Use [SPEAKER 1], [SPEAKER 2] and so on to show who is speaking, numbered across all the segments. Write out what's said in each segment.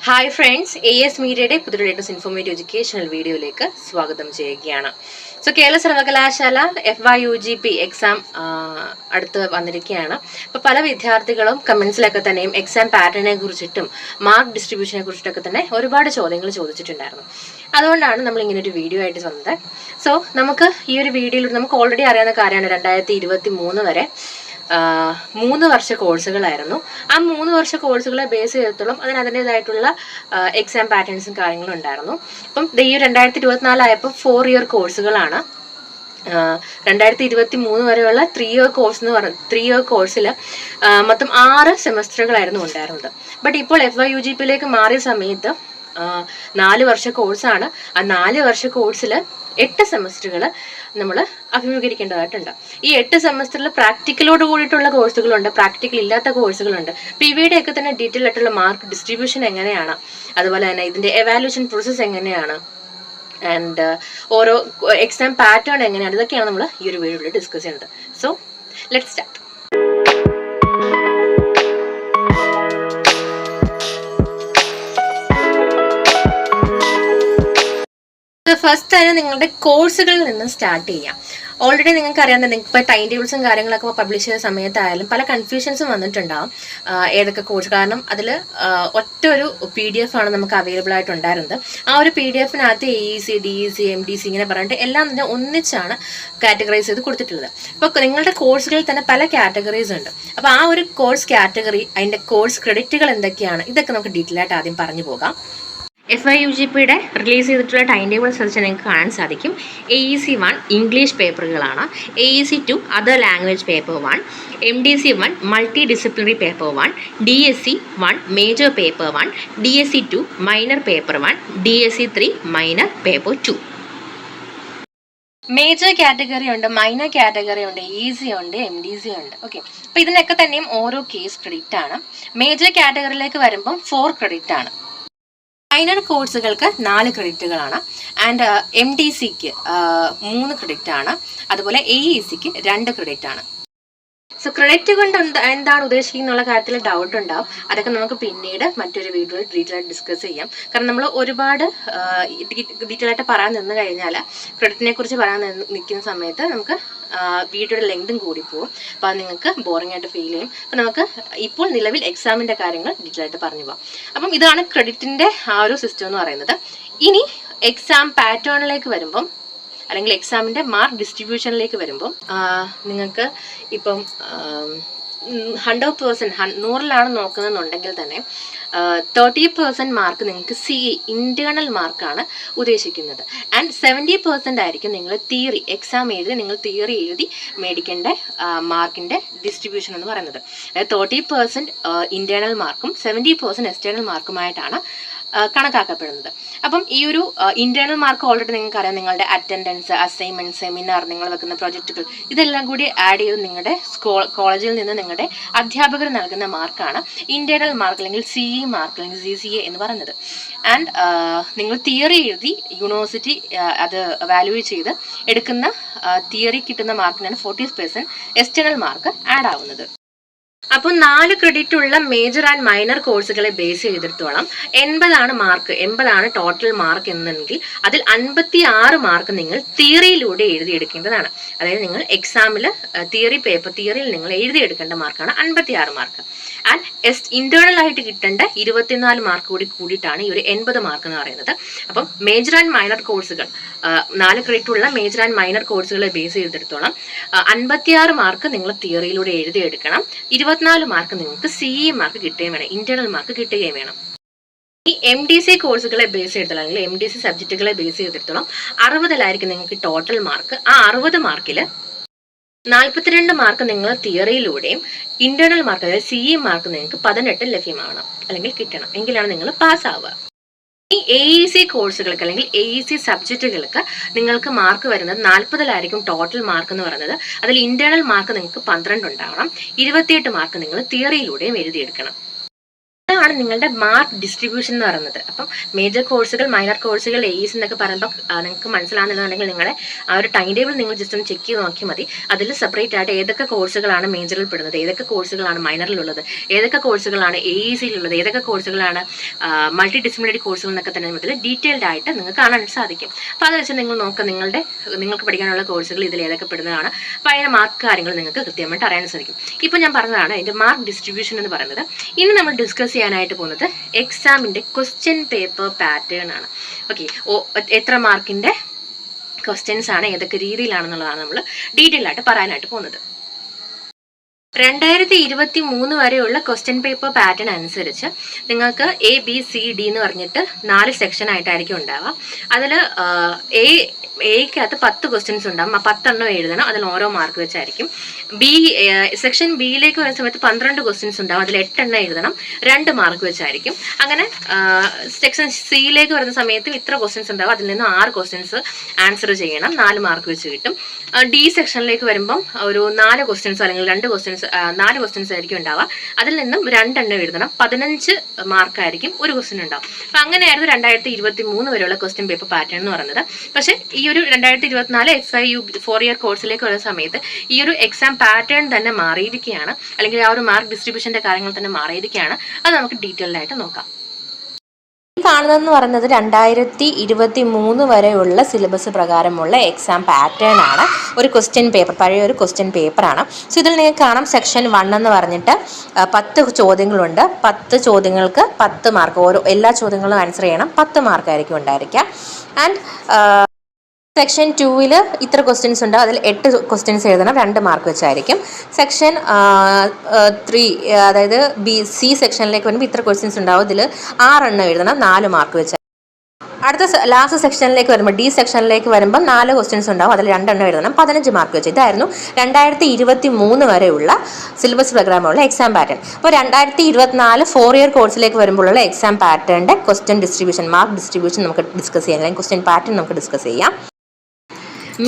[SPEAKER 1] Hi friends, AS മീഡിയയുടെ പുതിയ latest informative educational വീഡിയോയിലേക്ക് സ്വാഗതം ചെയ്യുകയാണ്. സോ കേരള സർവകലാശാല FYUGP എക്സാം അടുത്ത് വന്നിരിക്കുകയാണ്. അപ്പോൾ പല വിദ്യാർത്ഥികളും കമൻസിലൊക്കെ തന്നെയും എക്സാം പാറ്റേണിനെ കുറിച്ചിട്ടും മാർക്ക് ഡിസ്ട്രിബ്യൂഷനെ കുറിച്ചിട്ടൊക്കെ തന്നെ ഒരുപാട് ചോദ്യങ്ങൾ ചോദിച്ചിട്ടുണ്ടായിരുന്നു. അതുകൊണ്ടാണ് നമ്മൾ ഇങ്ങനെ ഒരു വീഡിയോ ആയിട്ട് വന്നത്. സോ നമുക്ക് ഈ ഒരു വീഡിയോയിൽ നമുക്ക് ഓൾറെഡി അറിയാവുന്ന കാര്യമാണ് 2023 വരെ 3 വർഷ കോഴ്സുകളായിരുന്നു. ആ 3 വർഷ കോഴ്സുകളെ ബേസ് ചെയ്തിടത്തോളം അതിൻ്റെതായിട്ടുള്ള എക്സാം പാറ്റേൺസും കാര്യങ്ങളും ഉണ്ടായിരുന്നു. അപ്പം ഈ 2024 ആയപ്പോൾ 4 ഇയർ കോഴ്സുകളാണ്. 2023 വരെയുള്ള 3 ഇയർ കോഴ്സ് എന്ന് പറഞ്ഞ 3 ഇയർ കോഴ്സിൽ മൊത്തം 6 സെമസ്റ്ററുകളായിരുന്നു ഉണ്ടായിരുന്നത്. ബട്ട് ഇപ്പോൾ FYUGP മാറിയ സമയത്ത് 4 വർഷ കോഴ്സാണ്. ആ 4 വർഷ കോഴ്സിൽ 8 സെമസ്റ്ററുകൾ നമ്മൾ അഭിമുഖീകരിക്കേണ്ടതായിട്ടുണ്ട്. ഈ 8 സെമസ്റ്ററിൽ പ്രാക്ടിക്കലോട് കൂടിയിട്ടുള്ള കോഴ്സുകളുണ്ട്, പ്രാക്ടിക്കൽ ഇല്ലാത്ത കോഴ്സുകളുണ്ട്. ഇവയുടെയൊക്കെ തന്നെ ഡീറ്റെയിൽ ആയിട്ടുള്ള മാർക്ക് ഡിസ്ട്രിബ്യൂഷൻ എങ്ങനെയാണ്, അതുപോലെ തന്നെ ഇതിന്റെ എവാലുവേഷൻ പ്രോസസ്സ് എങ്ങനെയാണ്, ആൻഡ് ഓരോ എക്സാം പാറ്റേൺ എങ്ങനെയാണ്, ഇതൊക്കെയാണ് നമ്മൾ ഈ ഒരു വീഡിയോയിൽ ഡിസ്കസ് ചെയ്യുന്നത്. So let's start. ഫസ്റ്റ് തന്നെ നിങ്ങളുടെ കോഴ്സുകളിൽ നിന്ന് സ്റ്റാർട്ട് ചെയ്യാം. ഓൾറെഡി നിങ്ങൾക്ക് അറിയാം, നിങ്ങൾക്ക് ഇപ്പോൾ ടൈം ടേബിൾസും കാര്യങ്ങളൊക്കെ പബ്ലിഷ് ചെയ്ത സമയത്തായാലും പല കൺഫ്യൂഷൻസും വന്നിട്ടുണ്ടാവും ഏതൊക്കെ കോഴ്സ്. കാരണം അതിൽ ഒറ്റ ഒരു PDF ആണ് നമുക്ക് അവൈലബിൾ ആയിട്ടുണ്ടായിരുന്നത്. ആ ഒരു PDFനകത്ത് AEC, DEC, MDC ഇങ്ങനെ പറഞ്ഞിട്ട് എല്ലാം തന്നെ ഒന്നിച്ചാണ് കാറ്റഗറൈസ് ചെയ്ത് കൊടുത്തിട്ടുള്ളത്. അപ്പോൾ നിങ്ങളുടെ കോഴ്സുകളിൽ തന്നെ പല കാറ്റഗറീസ് ഉണ്ട്. അപ്പോൾ ആ ഒരു കോഴ്സ് കാറ്റഗറി, അതിൻ്റെ കോഴ്സ് ക്രെഡിറ്റുകൾ എന്തൊക്കെയാണ്, ഇതൊക്കെ നമുക്ക് ഡീറ്റെയിൽ ആയിട്ട് ആദ്യം പറഞ്ഞു പോകാം. FYUGPയുടെ റിലീസ് ചെയ്തിട്ടുള്ള ടൈം ടേബിൾ ശ്രദ്ധിച്ചാൽ നിങ്ങൾക്ക് കാണാൻ സാധിക്കും. AEC 1 ഇംഗ്ലീഷ് പേപ്പറുകളാണ്, AEC 2 other language paper 1, MDC 1 multi disciplinary paper 1, DSC 1 major paper 1, DSC 2 minor paper 1, DSC 3 minor paper 2. Major category ഉണ്ട്, മൈനർ കാറ്റഗറി ഉണ്ട്, EC ഉണ്ട്, MDC ഉണ്ട്. ഓക്കെ, അപ്പോൾ ഇതിനൊക്കെ തന്നെയും ഓരോ കേസ് ക്രെഡിറ്റ് ആണ്. മേജർ കാറ്റഗറിയിലേക്ക് വരുമ്പം 4 ക്രെഡിറ്റ് ആണ്. മൈനർ കോഴ്സുകൾക്ക് 4 ക്രെഡിറ്റുകളാണ്. ആൻഡ് MDCക്ക് 3 ക്രെഡിറ്റ് ആണ്. അതുപോലെ AECക്ക് 2 ക്രെഡിറ്റ് ആണ്. സോ ക്രെഡിറ്റ് കൊണ്ട് എന്താണ് ഉദ്ദേശിക്കുന്നുള്ള കാര്യത്തിൽ ഡൗട്ട് ഉണ്ടാവും. അതൊക്കെ നമുക്ക് പിന്നീട് മറ്റൊരു വീഡിയോയിൽ ഡീറ്റെയിൽ ആയിട്ട് ഡിസ്കസ് ചെയ്യാം. കാരണം നമ്മൾ ഒരുപാട് ഡീറ്റെയിൽ ആയിട്ട് പറയാൻ നിന്ന് കഴിഞ്ഞാൽ ക്രെഡിറ്റിനെ കുറിച്ച് പറയാൻ നിൽക്കുന്ന സമയത്ത് നമുക്ക് വീഡിയോയുടെ ലെങ്തും കൂടി പോകും. അപ്പോൾ അത് നിങ്ങൾക്ക് ബോറിംഗ് ആയിട്ട് ഫീൽ ചെയ്യും. അപ്പോൾ നമുക്ക് ഇപ്പോൾ നിലവിൽ എക്സാമിൻ്റെ കാര്യങ്ങൾ ഡീറ്റെയിൽ ആയിട്ട് പറഞ്ഞു പോകാം. അപ്പം ഇതാണ് ക്രെഡിറ്റിൻ്റെ ആ ഒരു സിസ്റ്റം എന്ന് പറയുന്നത്. ഇനി എക്സാം പാറ്റേണിലേക്ക് വരുമ്പം, അല്ലെങ്കിൽ എക്സാമിൻ്റെ മാർക്ക് ഡിസ്ട്രിബ്യൂഷനിലേക്ക് വരുമ്പം നിങ്ങൾക്ക് ഇപ്പം 100% 100ലാണ് നോക്കുന്നതെന്നുണ്ടെങ്കിൽ തന്നെ 30% മാർക്ക് നിങ്ങൾക്ക് CE ഇൻറ്റേർണൽ മാർക്കാണ് ഉദ്ദേശിക്കുന്നത്. ആൻഡ് 70% ആയിരിക്കും നിങ്ങൾ തിയറി എക്സാം എഴുതി നിങ്ങൾ തിയറി എഴുതി മേടിക്കേണ്ട മാർക്കിൻ്റെ ഡിസ്ട്രിബ്യൂഷൻ എന്ന് പറയുന്നത്. അതായത് 30% ഇൻറ്റേർണൽ മാർക്കും 70% എക്സ്റ്റേണൽ മാർക്കുമായിട്ടാണ് കണക്കാക്കപ്പെടുന്നത്. അപ്പം ഈ ഒരു ഇന്റേണൽ മാർക്ക് ഓൾറെഡി നിങ്ങൾക്ക് അറിയാം. നിങ്ങളുടെ അറ്റൻഡൻസ്, അസൈൻമെന്റ്, സെമിനാർ, നിങ്ങൾ വെക്കുന്ന പ്രൊജക്റ്റുകൾ, ഇതെല്ലാം കൂടി ആഡ് ചെയ്ത് നിങ്ങളുടെ കോളേജിൽ നിന്ന് നിങ്ങളുടെ അധ്യാപകർ നൽകുന്ന മാർക്കാണ് ഇന്റേണൽ മാർക്ക്, അല്ലെങ്കിൽ CE മാർക്ക്, അല്ലെങ്കിൽ CCA എന്ന് പറയുന്നത്. ആൻഡ് നിങ്ങൾ തിയറി എഴുതി യൂണിവേഴ്സിറ്റി അത് വാല്യൂ ചെയ്ത് എടുക്കുന്ന തിയറി കിട്ടുന്ന മാർക്കിനാണ് 40% എക്സ്റ്റേണൽ മാർക്ക് ആഡ് ആവുന്നത്. അപ്പോൾ 4 ക്രെഡിറ്റ് ഉള്ള മേജർ ആൻഡ് മൈനർ കോഴ്സുകളെ ബേസ് ചെയ്തിടത്തോളം 80 മാർക്ക്, 80 ടോട്ടൽ മാർക്ക് എന്നുണ്ടെങ്കിൽ അതിൽ 56 മാർക്ക് നിങ്ങൾ തിയറിയിലൂടെ എഴുതിയെടുക്കേണ്ടതാണ്. അതായത് നിങ്ങൾ എക്സാമിൽ തിയറിയിൽ നിങ്ങൾ എഴുതിയെടുക്കേണ്ട മാർക്കാണ് 56 മാർക്ക്. ആൻഡ് ഇന്റേണൽ ആയിട്ട് കിട്ടേണ്ട 24 മാർക്ക് കൂടിയിട്ടാണ് ഈ ഒരു 80 മാർക്ക് എന്ന് പറയുന്നത്. അപ്പം മേജർ ആൻഡ് മൈനർ കോഴ്സുകൾ 4 ക്രെഡിറ്റ് ഉള്ള മേജർ ആൻഡ് മൈനർ കോഴ്സുകളെ ബേസ് ചെയ്തെടുത്തോളം 56 മാർക്ക് നിങ്ങൾ തിയറിയിലൂടെ എഴുതിയെടുക്കണം. 24 മാർക്ക് നിങ്ങൾക്ക് CE മാർക്ക് കിട്ടുകയും വേണം, ഇന്റേണൽ മാർക്ക് കിട്ടുകയും വേണം. ഈ MDC കോഴ്സുകളെ ബേസ് ചെയ്തിടത്തോളം, അല്ലെങ്കിൽ MDC സബ്ജക്റ്റുകളെ ബേസ് ചെയ്തിടത്തോളം 60 നിങ്ങൾക്ക് ടോട്ടൽ മാർക്ക്. ആ 60 മാർക്കിൽ 42 മാർക്ക് നിങ്ങൾ തിയറിയിലൂടെയും ഇന്റേണൽ മാർക്ക്, അതായത് CE മാർക്ക് നിങ്ങൾക്ക് 18 ലഭ്യമാവണം, അല്ലെങ്കിൽ കിട്ടണം. എങ്കിലാണ് നിങ്ങൾ പാസ്സാവുക. ഈ AEC കോഴ്സുകൾക്ക്, അല്ലെങ്കിൽ AEC സബ്ജക്റ്റുകൾക്ക് നിങ്ങൾക്ക് മാർക്ക് വരുന്നത് 40 ടോട്ടൽ മാർക്ക് എന്ന് പറയുന്നത്. അതിൽ ഇന്റേണൽ മാർക്ക് നിങ്ങൾക്ക് 12 ഉണ്ടാവണം. 28 മാർക്ക് നിങ്ങൾ തിയറിയിലൂടെയും എഴുതിയെടുക്കണം. ഇതാണ് നിങ്ങളുടെ മാർക്ക് ഡിസ്ട്രിബ്യൂഷൻ എന്ന് പറയുന്നത്. അപ്പം മേജർ കോഴ്സുകൾ, മൈനർ കോഴ്സുകൾ, എയ്സ് എന്നൊക്കെ പറയുമ്പോൾ നിങ്ങൾക്ക് മനസ്സിലാകുന്നുണ്ടെങ്കിൽ നിങ്ങളെ ആ ഒരു ടൈം ടേബിൾ നിങ്ങൾ ജസ്റ്റ് ഒന്ന് ചെക്ക് ചെയ്ത് നോക്കിയാൽ മതി. അതിൽ സെപ്പറേറ്റ് ആയിട്ട് ഏതൊക്കെ കോഴ്സുകളാണ് മേജറിൽ പെടുന്നത്, ഏതൊക്കെ കോഴ്സുകളാണ് മൈനറിലുള്ളത്, ഏതൊക്കെ കോഴ്സുകളാണ് എയ്സിലുള്ളത്, ഏതൊക്കെ കോഴ്സുകളാണ് മൾട്ടി ഡിസിപ്ലിനറി കോഴ്സുകൾ എന്നൊക്കെ തന്നെ ഇതിൽ ഡീറ്റെയിൽഡ് ആയിട്ട് നിങ്ങൾക്ക് കാണാൻ സാധിക്കും. അപ്പോൾ അത് വെച്ച് നിങ്ങൾ നോക്കുക നിങ്ങൾക്ക് പഠിക്കാനുള്ള കോഴ്സുകൾ ഇതിൽ ഏതൊക്കെ പെടുന്നതാണ്. അപ്പോൾ അതിൻ്റെ മാർക്ക് കാര്യങ്ങൾ നിങ്ങൾക്ക് കൃത്യമായിട്ട് അറിയാൻ സാധിക്കും. ഇപ്പോൾ ഞാൻ പറഞ്ഞതാണ് അതിൻ്റെ മാർക്ക് ഡിസ്ട്രിബ്യൂഷൻ എന്ന് പറയുന്നത്. ഇനി നമ്മൾ ഡിസ്കസ് ചെയ്യാനായിട്ട് പോകുന്നത് എക്സാമിൻ്റെ ക്വസ്റ്റ്യൻ പേപ്പർ പാറ്റേൺ ആണ്. ഓക്കെ, എത്ര മാർക്കിൻ്റെ ക്വസ്റ്റ്യൻസ് ആണ്, ഏതൊക്കെ രീതിയിലാണെന്നുള്ളതാണ് നമ്മൾ ഡീറ്റെയിൽ ആയിട്ട് പറയാനായിട്ട് പോകുന്നത്. 2023 വരെയുള്ള ക്വസ്റ്റ്യൻ പേപ്പർ പാറ്റേൺ അനുസരിച്ച് നിങ്ങൾക്ക് ABCD എന്ന് പറഞ്ഞിട്ട് 4 സെക്ഷൻ ആയിട്ടായിരിക്കും ഉണ്ടാവുക. അതിൽ എയ്ക്കകത്ത് 10 ക്വസ്റ്റ്യൻസ് ഉണ്ടാകും. ആ 10 എണ്ണം എഴുതണം. അതിൽ ഓരോ മാർക്ക് വെച്ചായിരിക്കും. സെക്ഷൻ ബിയിലേക്ക് വരുന്ന സമയത്ത് 12 ക്വസ്റ്റ്യൻസ് ഉണ്ടാകും. അതിൽ 8 എണ്ണം എഴുതണം. 2 മാർക്ക് വെച്ചായിരിക്കും. അങ്ങനെ സെക്ഷൻ സിയിലേക്ക് വരുന്ന സമയത്ത് ഇത്ര ക്വസ്റ്റ്യൻസ് ഉണ്ടാകും. അതിൽ നിന്ന് 6 ക്വസ്റ്റ്യൻസ് ആൻസർ ചെയ്യണം. 4 മാർക്ക് വെച്ച് കിട്ടും. ഡി സെക്ഷനിലേക്ക് വരുമ്പം ഒരു 4 ക്വസ്റ്റ്യൻസ് അല്ലെങ്കിൽ 4 ക്വസ്റ്റ്യൻസ് ആയിരിക്കും ഉണ്ടാവുക. അതിൽ നിന്നും 2 എണ്ണം എഴുതണം. 15 മാർക്കായിരിക്കും ഒരു ക്വസ്റ്റ്യൻ ഉണ്ടാവും. അപ്പം അങ്ങനെയായിരുന്നു 2023 വരെയുള്ള ക്വസ്റ്റ്യൻ പേപ്പർ പാറ്റേൺ എന്ന് പറയുന്നത്. പക്ഷേ ഈ ഒരു 2024 FIU 4 ഇയർ കോഴ്സിലേക്ക് വരുന്ന സമയത്ത് ഈ ഒരു എക്സാം പാറ്റേൺ തന്നെ മാറിയിരിക്കുകയാണ്. അല്ലെങ്കിൽ ആ ഒരു മാർക്ക് ഡിസ്ട്രിബ്യൂഷന്റെ കാര്യങ്ങൾ തന്നെ മാറിയിരിക്കുകയാണ്. അത് നമുക്ക് ഡീറ്റെയിൽഡ് ആയിട്ട് നോക്കാം. കാണുന്നതെന്ന് പറയുന്നത് 2023 വരെയുള്ള സിലബസ് പ്രകാരമുള്ള എക്സാം പാറ്റേൺ ആണ്. ഒരു ക്വസ്റ്റ്യൻ പേപ്പർ, പഴയ ഒരു ക്വസ്റ്റ്യൻ പേപ്പറാണ്. സോ ഇതിൽ നിങ്ങൾക്ക് കാണാം സെക്ഷൻ 1 എന്ന് പറഞ്ഞിട്ട് 10 ചോദ്യങ്ങളുണ്ട്. 10 ചോദ്യങ്ങൾക്ക് 10 മാർക്ക്. എല്ലാ ചോദ്യങ്ങളും ആൻസർ ചെയ്യണം. 10 മാർക്കായിരിക്കും ഉണ്ടായിരിക്കുക. ആൻഡ് സെക്ഷൻ 2 ഇത്ര ക്വസ്റ്റ്യൻസ് ഉണ്ട്. അതിൽ 8 ക്വസ്റ്റ്യൻസ് എഴുതണം. 2 മാർക്ക് വെച്ചായിരിക്കും. സെക്ഷൻ 3 അതായത് C സെക്ഷനിലേക്ക് വരുമ്പോൾ ഇത്ര ക്വസ്റ്റ്യൻസ് ഉണ്ടാവും. ഇതിൽ 6 എണ്ണം എഴുതണം. 4 മാർക്ക് വെച്ചാൽ. അടുത്ത ലാസ്റ്റ് സെക്ഷനിലേക്ക് വരുമ്പോൾ D സെക്ഷനിലേക്ക് വരുമ്പോൾ 4 ക്വസ്റ്റ്യൻസ് ഉണ്ടാവും. അതിൽ 2 എണ്ണം എഴുതണം. 15 മാർക്ക് വെച്ച്. ഇതായിരുന്നു 2023 വരെയുള്ള സിലബസ് പ്രോഗ്രാമുള്ള എക്സാം പാറ്റേൺ. അപ്പോൾ 2024 4 ഇയർ കോഴ്സിലേക്ക് വരുമ്പോഴുള്ള എക്സാം പാറ്റേണിൻ്റെ ക്വസ്റ്റ്യൻ ഡിസ്ട്രിബ്യൂഷൻ, മാർക്ക് ഡിസ്ട്രിബ്യൂഷൻ നമുക്ക് ഡിസ്കസ് ചെയ്യാം. അല്ലെങ്കിൽ ക്വസ്റ്റ്യൻ പാറ്റേൺ നമുക്ക് ഡിസ്കസ് ചെയ്യാം.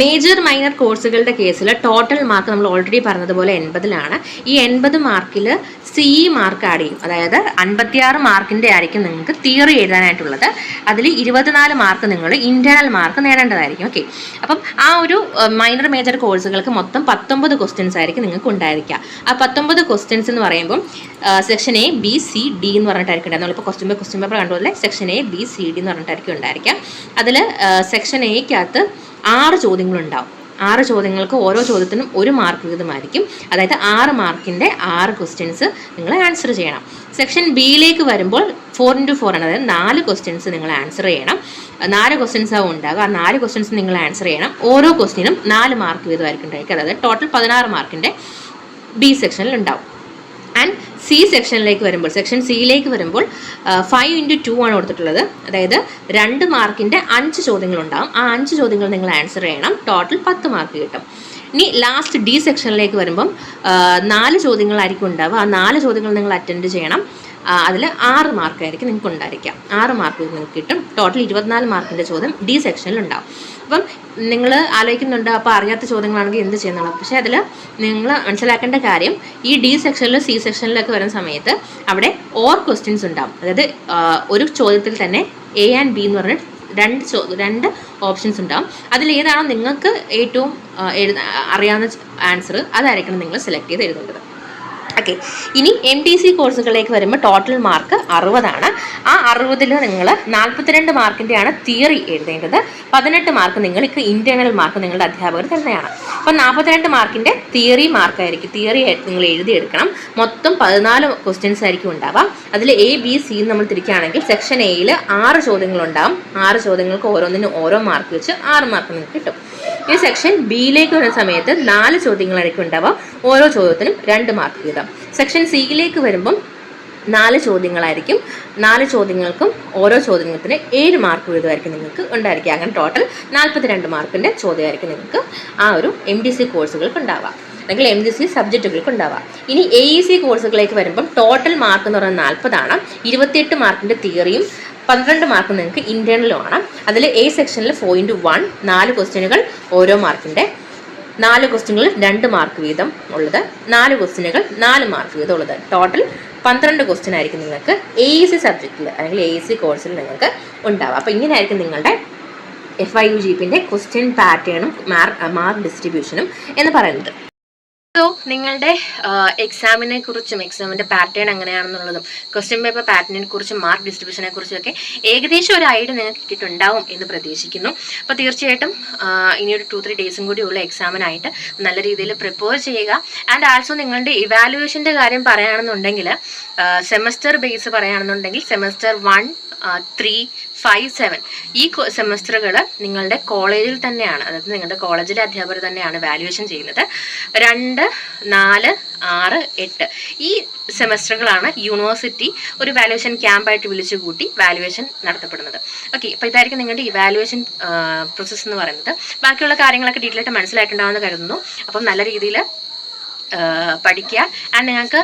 [SPEAKER 1] മേജർ മൈനർ കോഴ്സുകളുടെ കേസിൽ ടോട്ടൽ മാർക്ക് നമ്മൾ ഓൾറെഡി പറഞ്ഞതുപോലെ 80 ഈ 80 മാർക്കിൽ CE മാർക്ക് ആഡ് ചെയ്യും. അതായത് 56 മാർക്കിൻ്റെ ആയിരിക്കും നിങ്ങൾക്ക് തിയറി എഴുതാനായിട്ടുള്ളത്. അതിൽ 24 മാർക്ക് നിങ്ങൾ ഇന്റേണൽ മാർക്ക് നേടേണ്ടതായിരിക്കും. ഓക്കെ, അപ്പം ആ ഒരു മൈനർ മേജർ കോഴ്സുകൾക്ക് മൊത്തം 19 ക്വസ്റ്റ്യൻസ് ആയിരിക്കും നിങ്ങൾക്ക് ഉണ്ടായിരിക്കുക. ആ 19 ക്വസ്റ്റ്യൻസ് എന്ന് പറയുമ്പോൾ section A, B, C, D എന്ന് പറഞ്ഞിട്ടായിരിക്കും ഉണ്ടാകും. നമ്മളിപ്പോൾ ക്വസ്റ്റ്യൻ പേപ്പർ കണ്ടുപോലെ section A, B, C, D എന്ന് പറഞ്ഞിട്ടായിരിക്കും ഉണ്ടായിരിക്കുക. അതിൽ സെക്ഷൻ Aക്കകത്ത് 6 ചോദ്യങ്ങളുണ്ടാവും. 6 ചോദ്യങ്ങൾക്ക് ഓരോ ചോദ്യത്തിനും 1 മാർക്ക് വീതമായിരിക്കും. അതായത് 6 മാർക്കിൻ്റെ 6 ക്വസ്റ്റ്യൻസ് നിങ്ങൾ ആൻസർ ചെയ്യണം. സെക്ഷൻ ബിയിലേക്ക് വരുമ്പോൾ 4x4 ആണ്. അതായത് 4 ക്വസ്റ്റ്യൻസ് നിങ്ങൾ ആൻസർ ചെയ്യണം. 4 ക്വസ്റ്റ്യൻസ് ആവും ഉണ്ടാകുക. ആ 4 ക്വസ്റ്റ്യൻസ് നിങ്ങൾ ആൻസർ ചെയ്യണം. ഓരോ ക്വസ്റ്റ്യനും 4 മാർക്ക് വീതമായിരിക്കും ഉണ്ടായിരിക്കും. അതായത് ടോട്ടൽ 16 മാർക്കിൻ്റെ ബി സെക്ഷനിൽ ഉണ്ടാവും. ആൻഡ് C സെക്ഷനിലേക്ക് വരുമ്പോൾ, സെക്ഷൻ സിയിലേക്ക് വരുമ്പോൾ 5x2 ആണ് കൊടുത്തിട്ടുള്ളത്. അതായത് 2 മാർക്കിൻ്റെ 5 ചോദ്യങ്ങളുണ്ടാകും. ആ 5 ചോദ്യങ്ങൾ നിങ്ങൾ ആൻസർ ചെയ്യണം. ടോട്ടൽ 10 മാർക്ക് കിട്ടും. ഇനി ലാസ്റ്റ് D സെക്ഷനിലേക്ക് വരുമ്പം 4 ചോദ്യങ്ങളായിരിക്കും ഉണ്ടാവുക. ആ 4 ചോദ്യങ്ങൾ നിങ്ങൾ അറ്റൻഡ് ചെയ്യണം. അതിൽ 6 മാർക്കായിരിക്കും നിങ്ങൾക്ക് ഉണ്ടായിരിക്കാം. 6 മാർക്ക് നിങ്ങൾക്ക് കിട്ടും. ടോട്ടൽ 24 മാർക്കിൻ്റെ ചോദ്യം D സെക്ഷനിൽ ഉണ്ടാവും. അപ്പം നിങ്ങൾ ആലോചിക്കുന്നുണ്ട്, അപ്പോൾ അറിയാത്ത ചോദ്യങ്ങളാണെങ്കിൽ എന്ത് ചെയ്യുന്നുള്ളത്. പക്ഷേ അതിൽ നിങ്ങൾ മനസ്സിലാക്കേണ്ട കാര്യം, ഈ D സെക്ഷനിലും C സെക്ഷനിലൊക്കെ വരുന്ന സമയത്ത് അവിടെ ഓർ ക്വസ്റ്റ്യൻസ് ഉണ്ടാവും. അതായത് ഒരു ചോദ്യത്തിൽ തന്നെ A ആൻഡ് B എന്ന് പറഞ്ഞിട്ട് 2 ഓപ്ഷൻസ് ഉണ്ടാവും. അതിലേതാണോ നിങ്ങൾക്ക് ഏറ്റവും അറിയാവുന്ന ആൻസർ അതായിരിക്കണം നിങ്ങൾ സെലക്ട് ചെയ്ത് എഴുതേണ്ടത്. ഓക്കെ, ഇനി MDC കോഴ്സുകളിലേക്ക് വരുമ്പോൾ ടോട്ടൽ മാർക്ക് 60. ആ 60 നിങ്ങൾ 42 മാർക്കിൻ്റെയാണ് തിയറി എഴുതേണ്ടത്. 18 മാർക്ക് നിങ്ങൾക്ക് ഇന്റേണൽ മാർക്ക് നിങ്ങളുടെ അധ്യാപകർ തന്നെയാണ്. അപ്പം 42 മാർക്കിൻ്റെ തിയറി മാർക്കായിരിക്കും. തിയറി നിങ്ങൾ എഴുതിയെടുക്കണം. മൊത്തം 14 ക്വസ്റ്റ്യൻസ് ആയിരിക്കും ഉണ്ടാവാം. അതിൽ A, B, C നമ്മൾ തിരിക്കുകയാണെങ്കിൽ സെക്ഷൻ Aയിൽ 6 ചോദ്യങ്ങളുണ്ടാവും. 6 ചോദ്യങ്ങൾക്ക് ഓരോന്നിനും ഓരോ മാർക്ക് വെച്ച് 6 മാർക്ക് നിങ്ങൾക്ക് കിട്ടും. ഈ സെക്ഷൻ ബിയിലേക്ക് വരുന്ന സമയത്ത് 4 ചോദ്യങ്ങളായിരിക്കും ഉണ്ടാവുക. ഓരോ ചോദ്യത്തിനും 2 മാർക്ക് വീതം. സെക്ഷൻ സിയിലേക്ക് വരുമ്പം 4 ചോദ്യങ്ങളായിരിക്കും. 4 ചോദ്യങ്ങൾക്കും ഓരോ ചോദ്യത്തിന് 7 മാർക്ക് വീതമായിരിക്കും നിങ്ങൾക്ക് ഉണ്ടായിരിക്കുക. അങ്ങനെ ടോട്ടൽ 42 മാർക്കിൻ്റെ ചോദ്യമായിരിക്കും നിങ്ങൾക്ക് ആ ഒരു MDC കോഴ്സുകൾക്ക് ഉണ്ടാവുക, അല്ലെങ്കിൽ MDC സബ്ജക്റ്റുകൾക്ക് ഉണ്ടാവുക. ഇനി AEC കോഴ്സുകളിലേക്ക് വരുമ്പം ടോട്ടൽ മാർക്ക് എന്ന് പറയുന്നത് 40. 28 മാർക്കിൻ്റെ തിയറിയും 12 മാർക്ക് നിങ്ങൾക്ക് ഇന്റേണലും ആണ്. അതിൽ A സെക്ഷനിൽ 4x1 4 ക്വസ്റ്റ്യനുകൾ ഓരോ മാർക്കിൻ്റെ 4 ക്വസ്റ്റ്യനുകൾ 2 മാർക്ക് വീതം ഉള്ളത്, 4 ക്വസ്റ്റ്യനുകൾ 4 മാർക്ക് വീതം ഉള്ളത്. ടോട്ടൽ 12 ക്വസ്റ്റ്യൻ ആയിരിക്കും നിങ്ങൾക്ക് AEC സബ്ജക്റ്റിൽ അല്ലെങ്കിൽ AEC കോഴ്സിൽ നിങ്ങൾക്ക് ഉണ്ടാവുക. അപ്പോൾ ഇങ്ങനെയായിരിക്കും നിങ്ങളുടെ FIUGPന്റെ ക്വസ്റ്റ്യൻ പാറ്റേണും മാർക്ക് ഡിസ്ട്രിബ്യൂഷനും എന്ന് പറയുന്നത്. സോ നിങ്ങളുടെ എക്സാമിനെ കുറിച്ചും എക്സാമിൻ്റെ പാറ്റേൺ എങ്ങനെയാണെന്നുള്ളതും ക്വസ്റ്റ്യൻ പേപ്പർ പാറ്റേണിനെ കുറിച്ചും മാർക്ക് ഡിസ്ട്രിബ്യൂഷനെ കുറിച്ചൊക്കെ ഏകദേശം ഒരു ഐഡിയ നിങ്ങൾക്ക് കിട്ടിയിട്ടുണ്ടാവും എന്ന് പ്രതീക്ഷിക്കുന്നു. അപ്പോൾ തീർച്ചയായിട്ടും ഇനിയൊരു 2-3 ഡേയ്സും കൂടി ഉള്ള എക്സാമിനായിട്ട് നല്ല രീതിയിൽ പ്രിപ്പയർ ചെയ്യുക. ആൻഡ് ആൾസോ നിങ്ങളുടെ ഇവാലുവേഷൻ്റെ കാര്യം പറയുകയാണെന്നുണ്ടെങ്കിൽ സെമസ്റ്റർ ബേസ് പറയുകയാണെന്നുണ്ടെങ്കിൽ സെമസ്റ്റർ 1, 3, 5, 7 ഈ സെമസ്റ്ററുകൾ നിങ്ങളുടെ കോളേജിൽ തന്നെയാണ്, അതായത് നിങ്ങളുടെ കോളേജിലെ അധ്യാപകർ തന്നെയാണ് വാല്യുവേഷൻ ചെയ്യുന്നത്. 2, 4, 6, 8 ഈ സെമസ്റ്ററുകളാണ് യൂണിവേഴ്സിറ്റി ഒരു വാല്യുവേഷൻ ക്യാമ്പായിട്ട് വിളിച്ചു കൂട്ടി വാല്യുവേഷൻ നടത്തപ്പെടുന്നത്. ഓക്കെ, അപ്പോൾ ഇതായിരിക്കും നിങ്ങളുടെ ഇവാലുവേഷൻ പ്രോസസ്സ് എന്ന് പറയുന്നത്. ബാക്കിയുള്ള കാര്യങ്ങളൊക്കെ ഡീറ്റെയിൽ ആയിട്ട് മനസ്സിലായിട്ടുണ്ടാവുമെന്ന് കരുതുന്നു. അപ്പം നല്ല രീതിയിൽ പഠിക്കുക. ആൻഡ് നിങ്ങൾക്ക്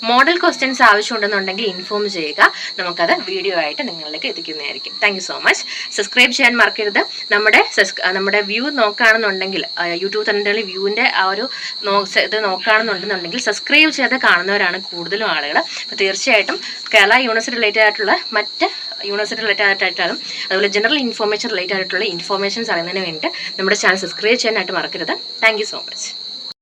[SPEAKER 1] മോഡൽ ക്വസ്റ്റ്യൻസ് ആവശ്യമുണ്ടെന്നുണ്ടെങ്കിൽ ഇൻഫോം ചെയ്യുക, നമുക്കത് വീഡിയോ ആയിട്ട് നിങ്ങളിലേക്ക് എത്തിക്കുന്നതായിരിക്കും. Thank you so much. Subscribe ചെയ്യാൻ മറക്കരുത്. നമ്മുടെ വ്യൂ നോക്കുകയാണെന്നുണ്ടെങ്കിൽ യൂട്യൂബ് ചാനലിൽ വ്യൂവിൻ്റെ ആ ഒരു ഇത് നോക്കുകയാണെന്നുണ്ടെന്നുണ്ടെങ്കിൽ സബ്സ്ക്രൈബ് ചെയ്ത് കാണുന്നവരാണ് കൂടുതലും ആളുകൾ. അപ്പോൾ തീർച്ചയായിട്ടും കേരള യൂണിവേഴ്സിറ്റി റിലേറ്റഡ് ആയിട്ടുള്ള മറ്റ് യൂണിവേഴ്സിറ്റി റിലേറ്റഡ് ആയിട്ടാണ് അതുപോലെ ജനറൽ ഇൻഫോർമേഷൻ റിലേറ്റഡ് ആയിട്ടുള്ള ഇൻഫോർമേഷൻസ് അറിയുന്നതിന് വേണ്ടി നമ്മുടെ ചാനൽ സബ്സ്ക്രൈബ് ചെയ്യാനായിട്ട് മറക്കരുത്. Thank you so much.